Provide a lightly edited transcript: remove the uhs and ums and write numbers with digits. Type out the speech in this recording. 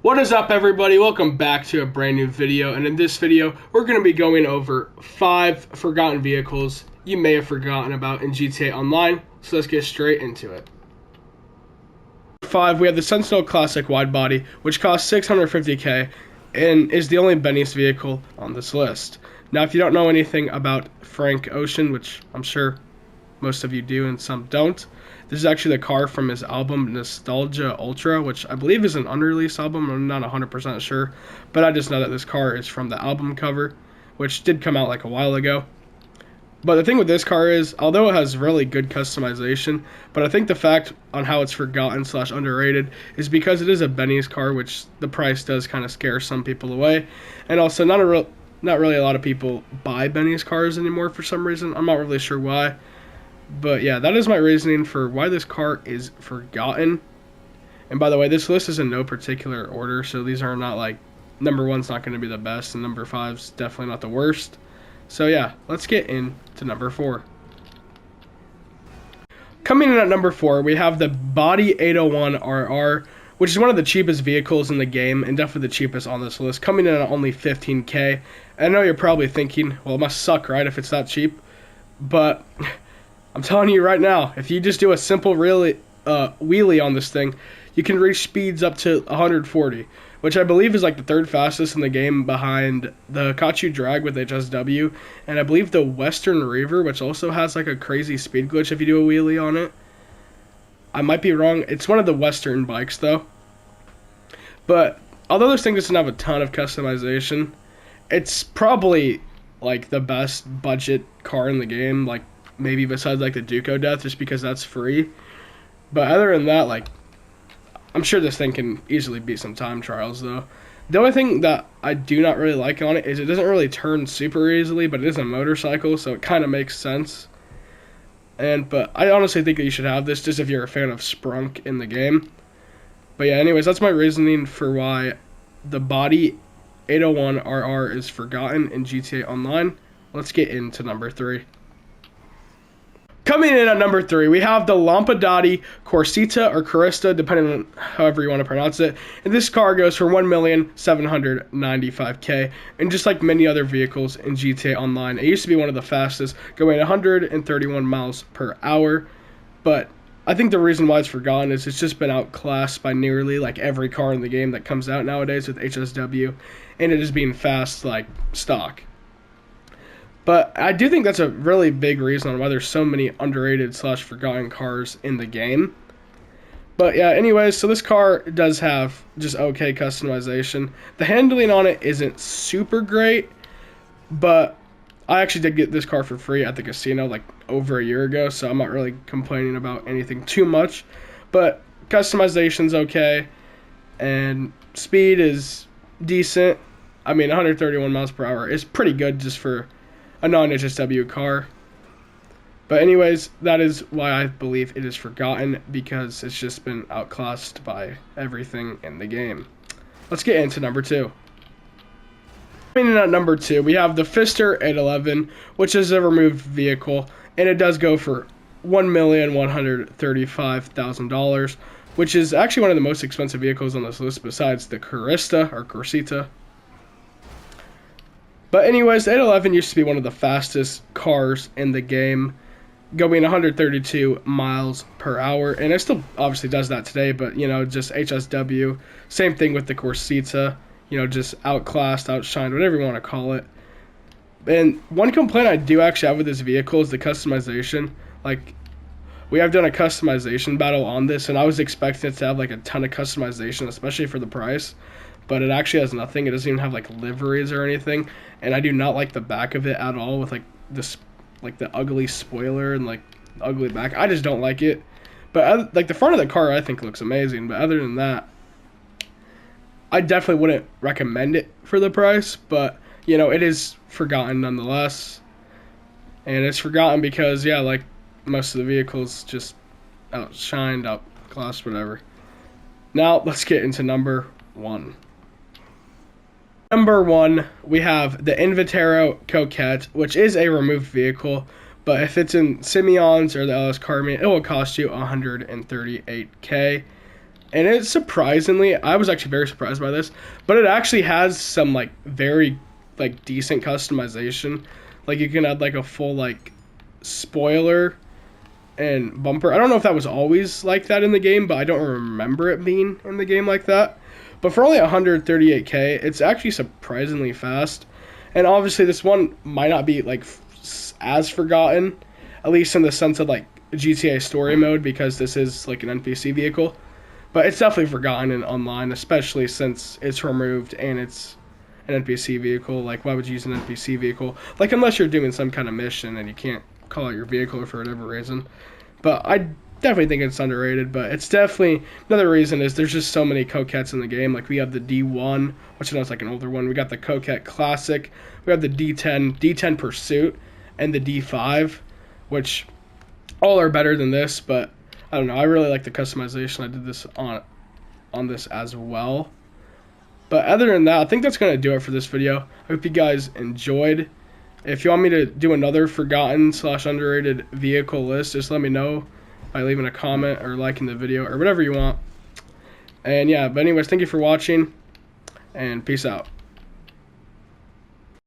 What is up, everybody? Welcome back to a brand new video, and in this video we're going to be going over 5 forgotten vehicles you may have forgotten about in GTA Online. So let's get straight into it. 5, we have the Sentinel Classic Wide Body, which costs $650k and is the only Benny's vehicle on this list. Now, if you don't know anything about Frank Ocean, which I'm sure most of you do and some don't, this is actually the car from his album Nostalgia Ultra, which I believe is an unreleased album. I'm not 100% sure, but I just know that this car is from the album cover, which did come out like a while ago. But the thing with this car is, although it has really good customization, but I think the fact on how it's forgotten / underrated is because it is a Benny's car, which the price does kind of scare some people away. And also, not really a lot of people buy Benny's cars anymore for some reason. I'm not really sure why. But yeah, that is my reasoning for why this car is forgotten. And by the way, this list is in no particular order, so these are not like, number 1's not going to be the best, and number 5's definitely not the worst. So yeah, let's get into number 4. Coming in at number 4, we have the Body 801 RR, which is one of the cheapest vehicles in the game, and definitely the cheapest on this list, coming in at only $15k. I know you're probably thinking, well, it must suck, right, if it's that cheap? But I'm telling you right now, if you just do a simple wheelie on this thing, you can reach speeds up to 140, which I believe is like the 3rd fastest in the game behind the Kachu Drag with HSW, and I believe the Western Reaver, which also has like a crazy speed glitch if you do a wheelie on it. I might be wrong. It's one of the Western bikes though. But although this thing doesn't have a ton of customization, it's probably like the best budget car in the game, like maybe besides like the Duco Death, just because that's free. But other than that, like, I'm sure this thing can easily beat some time trials though. The only thing that I do not really like on it is it doesn't really turn super easily, but it is a motorcycle, so it kind of makes sense. But I honestly think that you should have this just if you're a fan of Sprunk in the game. But yeah, anyways, that's my reasoning for why the Body 801 RR is forgotten in GTA Online. Let's get into number 3. Coming in at number 3, we have the Lampadi Carista or Carista, depending on however you want to pronounce it. And this car goes for $1,795k. And just like many other vehicles in GTA Online, it used to be one of the fastest, going 131 miles per hour. But I think the reason why it's forgotten is it's just been outclassed by nearly like every car in the game that comes out nowadays with HSW, and it is being fast like stock. But I do think that's a really big reason on why there's so many underrated / forgotten cars in the game. But yeah, anyways, so this car does have just okay customization. The handling on it isn't super great, but I actually did get this car for free at the casino like over a year ago, so I'm not really complaining about anything too much. But customization's okay, and speed is decent. I mean, 131 miles per hour is pretty good just for a non-HSW car. But anyways, that is why I believe it is forgotten, because it's just been outclassed by everything in the game. Let's get into number 2. Coming in at number 2, we have the Pfister 811, which is a removed vehicle, and it does go for $1,135,000, which is actually one of the most expensive vehicles on this list besides the Carista or Carista. But anyways, the 811 used to be one of the fastest cars in the game, going 132 miles per hour, and it still obviously does that today, but, you know, just HSW. Same thing with the Carista, you know, just outclassed, outshined, whatever you want to call it. And one complaint I do actually have with this vehicle is the customization. Like, we have done a customization battle on this, and I was expecting it to have like a ton of customization, especially for the price. But it actually has nothing. It doesn't even have like liveries or anything, and I do not like the back of it at all with like this, like the ugly spoiler and like the ugly back. I just don't like it. But like the front of the car, I think looks amazing. But other than that, I definitely wouldn't recommend it for the price. But you know, it is forgotten nonetheless, and it's forgotten because yeah, like most of the vehicles just outshined, outclassed, whatever. Now let's get into number 1. Number 1, we have the Invetero Coette, which is a removed vehicle, but if it's in Simeon's or the LS Carmen, it will cost you $138k. And it surprisingly, I was actually very surprised by this, but it actually has some like very like decent customization. Like you can add like a full like spoiler and bumper. I don't know if that was always like that in the game, but I don't remember it being in the game like that. But for only 138k, it's actually surprisingly fast. And obviously this one might not be like as forgotten, at least in the sense of like GTA story mode, because this is like an NPC vehicle. But it's definitely forgotten in online, especially since it's removed and it's an NPC vehicle. Like, why would you use an NPC vehicle? Like, unless you're doing some kind of mission and you can't call out your vehicle for whatever reason. But I definitely think it's underrated. But it's definitely, another reason is there's just so many Coquettes in the game. Like, we have the D1, which I know is like an older one. We got the Coquette Classic. We have the D10, D10 Pursuit, and the D5, which all are better than this, but I don't know. I really like the customization. I did this on this as well. But other than that, I think that's going to do it for this video. I hope you guys enjoyed. If you want me to do another forgotten / underrated vehicle list, just let me know by leaving a comment or liking the video or whatever you want. And yeah, but anyways, thank you for watching, and peace out.